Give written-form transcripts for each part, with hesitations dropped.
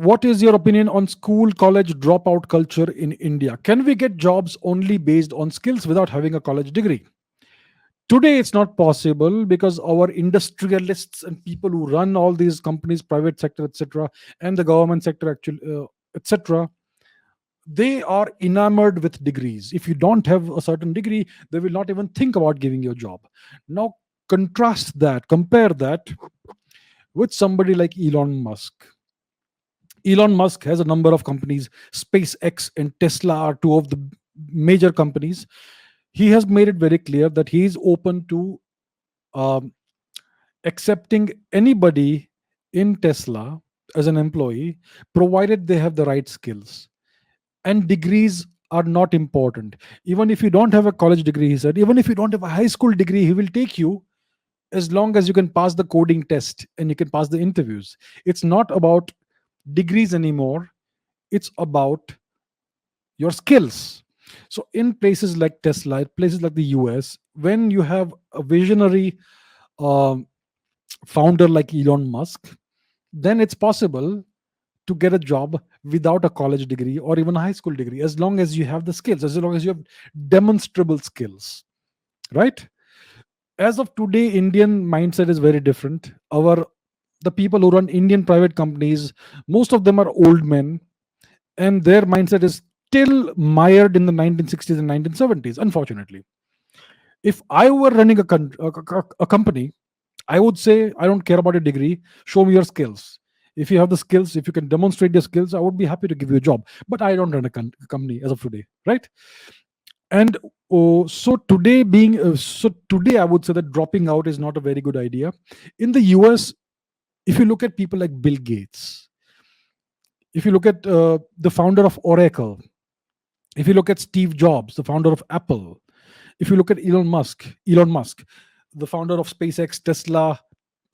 What is your opinion on school college dropout culture in India? Can we get jobs only based on skills without having a college degree? Today, it's not possible because our industrialists and people who run all these companies, private sector, etc., and the government sector, actually, etc., they are enamored with degrees. If you don't have a certain degree, they will not even think about giving you a job. Now, compare that with somebody like Elon Musk. Elon Musk has a number of companies. SpaceX and Tesla are two of the major companies. He has made it very clear that he is open to um, accepting anybody in Tesla as an employee, provided they have the right skills. And degrees are not important. Even if you don't have a college degree, he said, even if you don't have a high school degree, he will take you as long as you can pass the coding test and you can pass the interviews. It's not about degrees anymore, it's about your skills. So in places like Tesla, places like the US, when you have a visionary um, founder like Elon Musk, then it's possible to get a job without a college degree or even a high school degree, as long as you have the skills, as long as you have demonstrable skills, right? As of today, Indian mindset is very different. Our The people who run Indian private companies, most of them are old men, and their mindset is still mired in the 1960s and 1970s, unfortunately. If I were running a company, I would say, I don't care about your degree, show me your skills. If you have the skills, if you can demonstrate your skills, I would be happy to give you a job. But I don't run a company as of today, right? And so today, I would say that dropping out is not a very good idea. In the US, if you look at people like Bill Gates, if you look at the founder of Oracle, if you look at Steve Jobs, the founder of Apple, if you look at Elon Musk, the founder of SpaceX, Tesla,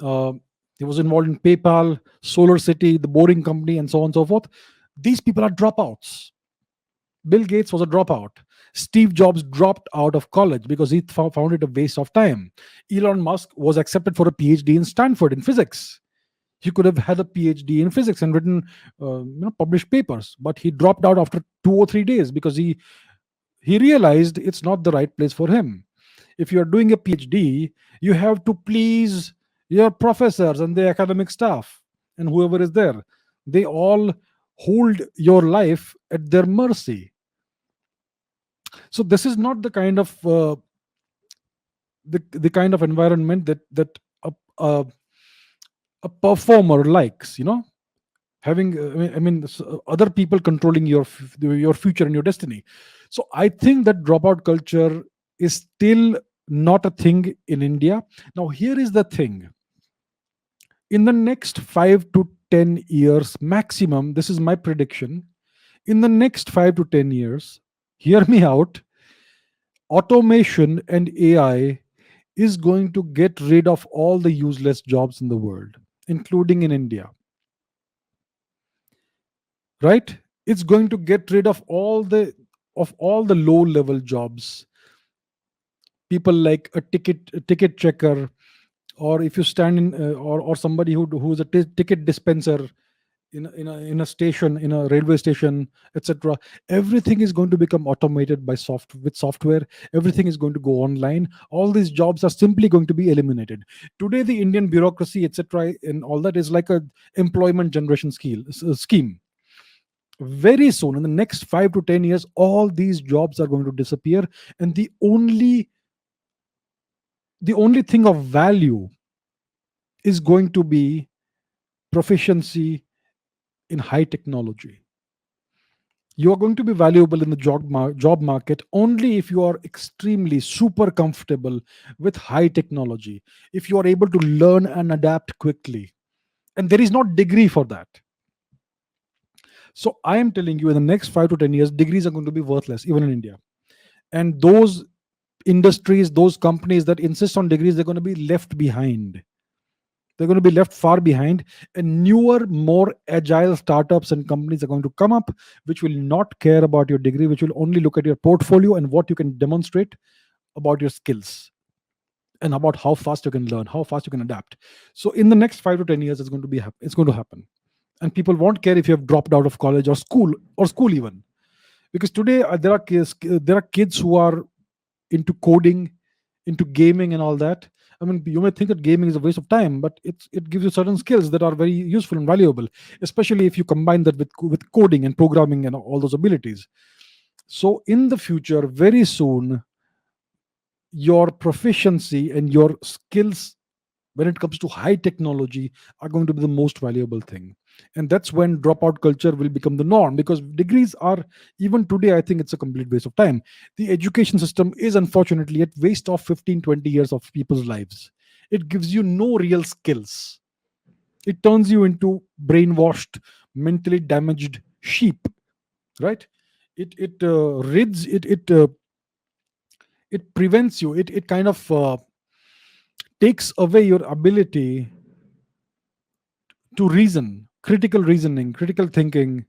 uh, he was involved in PayPal, Solar City, the Boring Company, and so on and so forth. These people are dropouts. Bill Gates was a dropout. Steve Jobs dropped out of college because he found it a waste of time. Elon Musk was accepted for a PhD in Stanford in physics. He could have had a PhD in physics and written, published papers, but he dropped out after 2 or 3 days because he realized it's not the right place for him. If you are doing a PhD, you have to please your professors and the academic staff and whoever is there. They all hold your life at their mercy. So this is not the kind of environment that a, a performer likes. Having other people controlling your future and your destiny. So I think that dropout culture is still not a thing in India. Now here is the thing: in the next 5 to 10 years maximum, this is my prediction, in the next 5 to 10 years, hear me out, automation and AI is going to get rid of all the useless jobs in the world, including in India, right? It's going to get rid of all the low level jobs. People like a ticket checker, or if you stand in or somebody who is a ticket dispenser in a station, in a railway station, etc. Everything is going to become automated with software. Everything is going to go online. All these jobs are simply going to be eliminated. Today the Indian bureaucracy, etc., and all that is like a employment generation scheme. Very soon, in the next 5 to 10 years, all these jobs are going to disappear, and the only thing of value is going to be proficiency in high technology. You are going to be valuable in the job market only if you are extremely super comfortable with high technology, if you are able to learn and adapt quickly, and there is no degree for that. So I am telling you, in the next 5 to 10 years, degrees are going to be worthless even in India. And those industries, those companies that insist on degrees, they're going to be left behind. They're going to be left far behind, and newer, more agile startups and companies are going to come up, which will not care about your degree, which will only look at your portfolio and what you can demonstrate about your skills, and about how fast you can learn, how fast you can adapt. So in the next 5 to 10 years, it's going to happen. and people won't care if you have dropped out of college or school even, because today there are kids who are into coding, into gaming and all that. I mean, you may think that gaming is a waste of time, but it gives you certain skills that are very useful and valuable, especially if you combine that with coding and programming and all those abilities. So in the future, very soon, your proficiency and your skills when it comes to high technology are going to be the most valuable thing. And that's when dropout culture will become the norm, because degrees are, even today, I think it's a complete waste of time. The education system is unfortunately at waste of 15, 20 years of people's lives. It gives you no real skills. It turns you into brainwashed, mentally damaged sheep, right? It rids it prevents you, it kind of takes away your ability to reason, critical reasoning, critical thinking,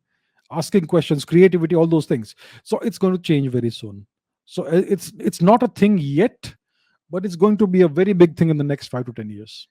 asking questions, creativity, all those things. So it's going to change very soon. So it's not a thing yet, but it's going to be a very big thing in the next 5 to 10 years.